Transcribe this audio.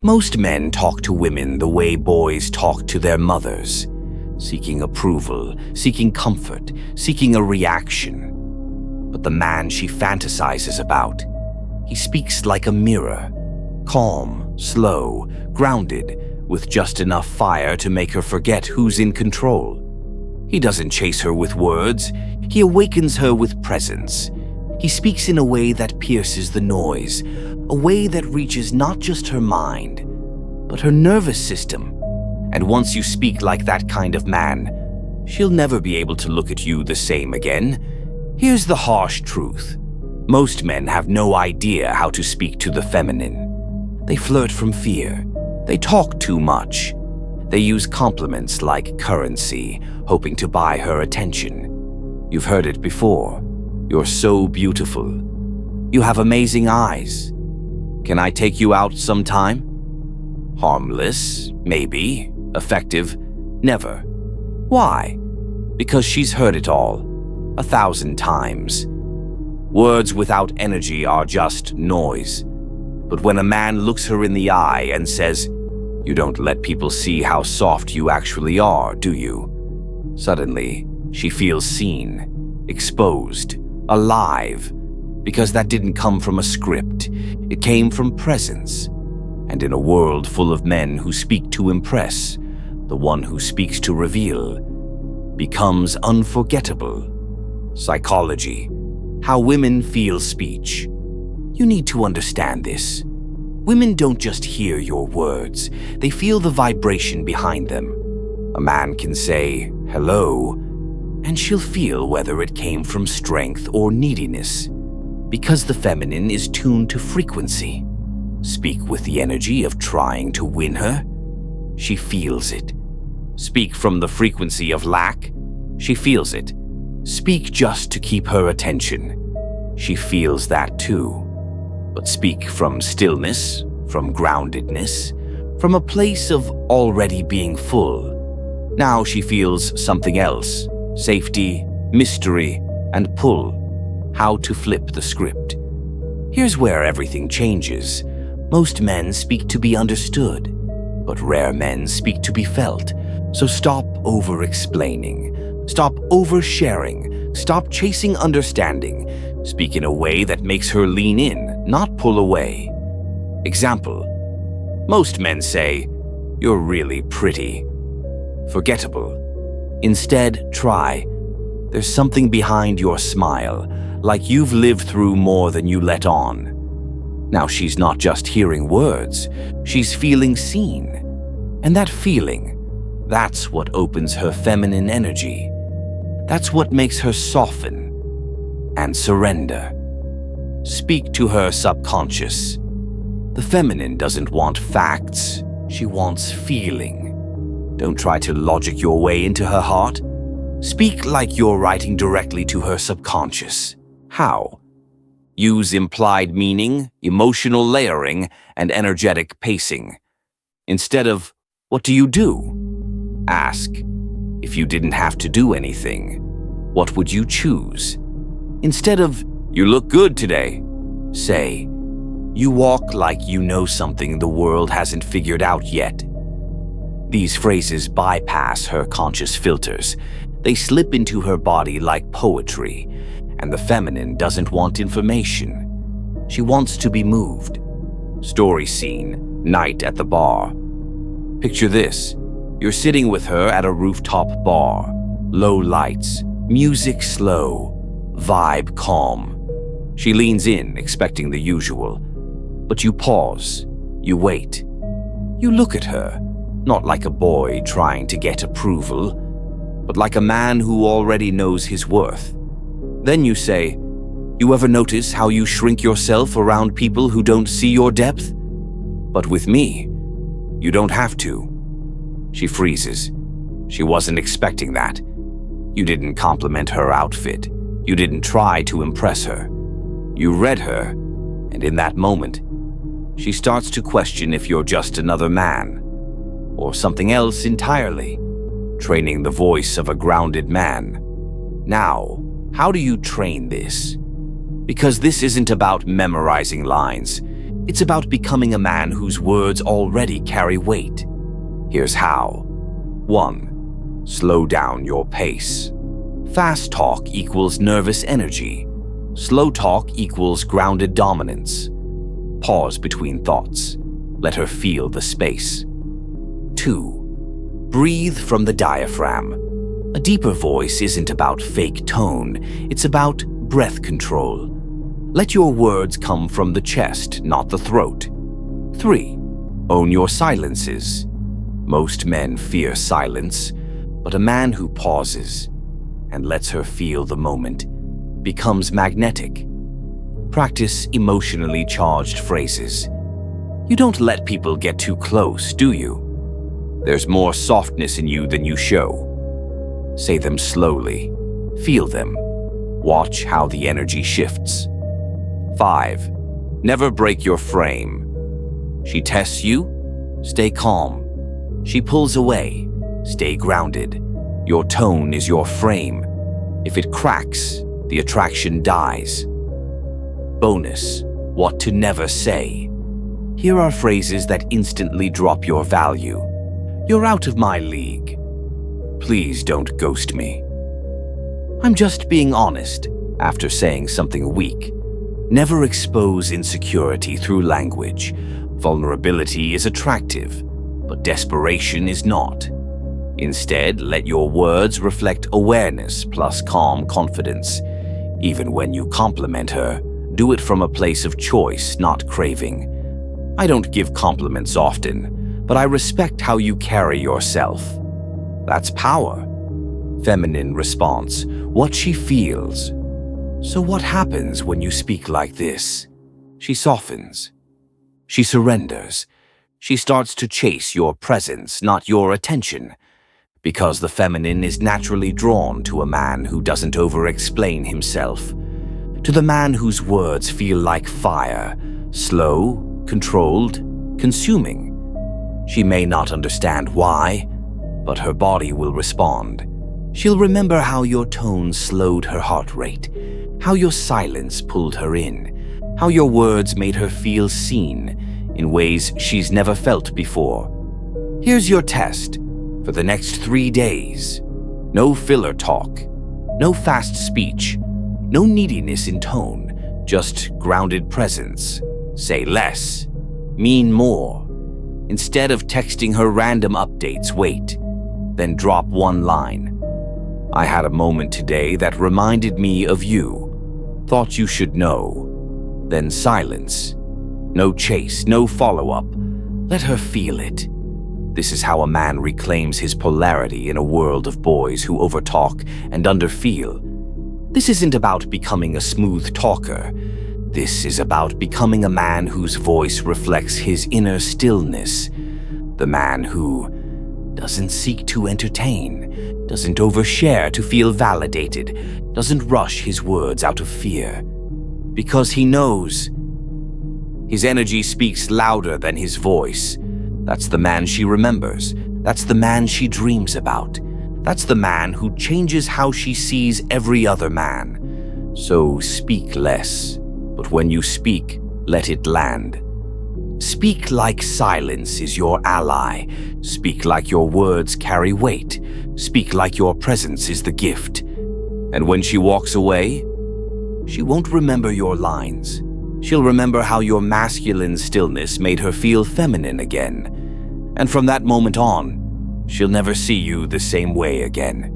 Most men talk to women the way boys talk to their mothers, seeking approval, seeking comfort, seeking a reaction. But the man she fantasizes about, he speaks like a mirror, calm, slow, grounded, with just enough fire to make her forget who's in control. He doesn't chase her with words, he awakens her with presence. He speaks in a way that pierces the noise, a way that reaches not just her mind, but her nervous system. And once you speak like that kind of man, she'll never be able to look at you the same again. Here's the harsh truth. Most men have no idea how to speak to the feminine. They flirt from fear. They talk too much. They use compliments like currency, hoping to buy her attention. You've heard it before. You're so beautiful. You have amazing eyes. Can I take you out sometime? Harmless, maybe. Effective, never. Why? Because she's heard it all, 1,000 times. Words without energy are just noise. But when a man looks her in the eye and says, "You don't let people see how soft you actually are, do you?" Suddenly, she feels seen, exposed, alive, because that didn't come from a script. It came from presence. And in a world full of men who speak to impress, the one who speaks to reveal becomes unforgettable. Psychology. How women feel speech. You need to understand this. Women don't just hear your words, they feel the vibration behind them. A man can say, "hello," and she'll feel whether it came from strength or neediness, because the feminine is tuned to frequency. Speak with the energy of trying to win her, she feels it. Speak from the frequency of lack, she feels it. Speak just to keep her attention, she feels that too. But speak from stillness, from groundedness, from a place of already being full. Now she feels something else, safety, mystery, and pull. How to flip the script. Here's where everything changes. Most men speak to be understood, but rare men speak to be felt. So stop over-explaining, stop oversharing, stop chasing understanding. Speak in a way that makes her lean in, not pull away. Example. Most men say, "You're really pretty." Forgettable. Instead, try, "There's something behind your smile, like you've lived through more than you let on." Now she's not just hearing words, she's feeling seen. And that feeling, that's what opens her feminine energy. That's what makes her soften and surrender. Speak to her subconscious. The feminine doesn't want facts, she wants feeling. Don't try to logic your way into her heart. Speak like you're writing directly to her subconscious. How? Use implied meaning, emotional layering, and energetic pacing. Instead of, "What do you do?" ask, "If you didn't have to do anything, what would you choose?" Instead of, "You look good today," say, "You walk like you know something the world hasn't figured out yet." These phrases bypass her conscious filters. They slip into her body like poetry, and the feminine doesn't want information. She wants to be moved. Story scene, night at the bar. Picture this. You're sitting with her at a rooftop bar. Low lights, music slow, vibe calm. She leans in, expecting the usual. But you pause. You wait. You look at her, not like a boy trying to get approval, but like a man who already knows his worth. Then you say, "You ever notice how you shrink yourself around people who don't see your depth? But with me, you don't have to." She freezes. She wasn't expecting that. You didn't compliment her outfit. You didn't try to impress her. You read her, and in that moment, she starts to question if you're just another man, or something else entirely, training the voice of a grounded man. Now, how do you train this? Because this isn't about memorizing lines. It's about becoming a man whose words already carry weight. Here's how. 1. Slow down your pace. Fast talk equals nervous energy. Slow talk equals grounded dominance. Pause between thoughts. Let her feel the space. 2. Breathe from the diaphragm. A deeper voice isn't about fake tone, it's about breath control. Let your words come from the chest, not the throat. 3. Own your silences. Most men fear silence, but a man who pauses and lets her feel the moment becomes magnetic. Practice emotionally charged phrases. You don't let people get too close, do you? There's more softness in you than you show. Say them slowly. Feel them. Watch how the energy shifts. 5. Never break your frame. She tests you? Stay calm. She pulls away. Stay grounded. Your tone is your frame. If it cracks, the attraction dies. Bonus: what to never say. Here are phrases that instantly drop your value. You're out of my league. Please don't ghost me. I'm just being honest after saying something weak. Never expose insecurity through language. Vulnerability is attractive, but desperation is not. Instead, let your words reflect awareness plus calm confidence. Even when you compliment her, do it from a place of choice, not craving. I don't give compliments often, but I respect how you carry yourself. That's power. Feminine response: what she feels. So what happens when you speak like this? She softens. She surrenders. She starts to chase your presence, not your attention. Because the feminine is naturally drawn to a man who doesn't over-explain himself. To the man whose words feel like fire, slow, controlled, consuming. She may not understand why, but her body will respond. She'll remember how your tone slowed her heart rate, how your silence pulled her in, how your words made her feel seen in ways she's never felt before. Here's your test. For the next 3 days, no filler talk, no fast speech, no neediness in tone, just grounded presence. Say less, mean more. Instead of texting her random updates, wait, then drop one line. I had a moment today that reminded me of you. Thought you should know. Then silence. No chase, no follow-up. Let her feel it. This is how a man reclaims his polarity in a world of boys who overtalk and underfeel. This isn't about becoming a smooth talker. This is about becoming a man whose voice reflects his inner stillness. The man who doesn't seek to entertain, doesn't overshare to feel validated, doesn't rush his words out of fear. Because he knows his energy speaks louder than his voice. That's the man she remembers. That's the man she dreams about. That's the man who changes how she sees every other man. So speak less, but when you speak, let it land. Speak like silence is your ally. Speak like your words carry weight. Speak like your presence is the gift. And when she walks away, she won't remember your lines. She'll remember how your masculine stillness made her feel feminine again. And from that moment on, she'll never see you the same way again.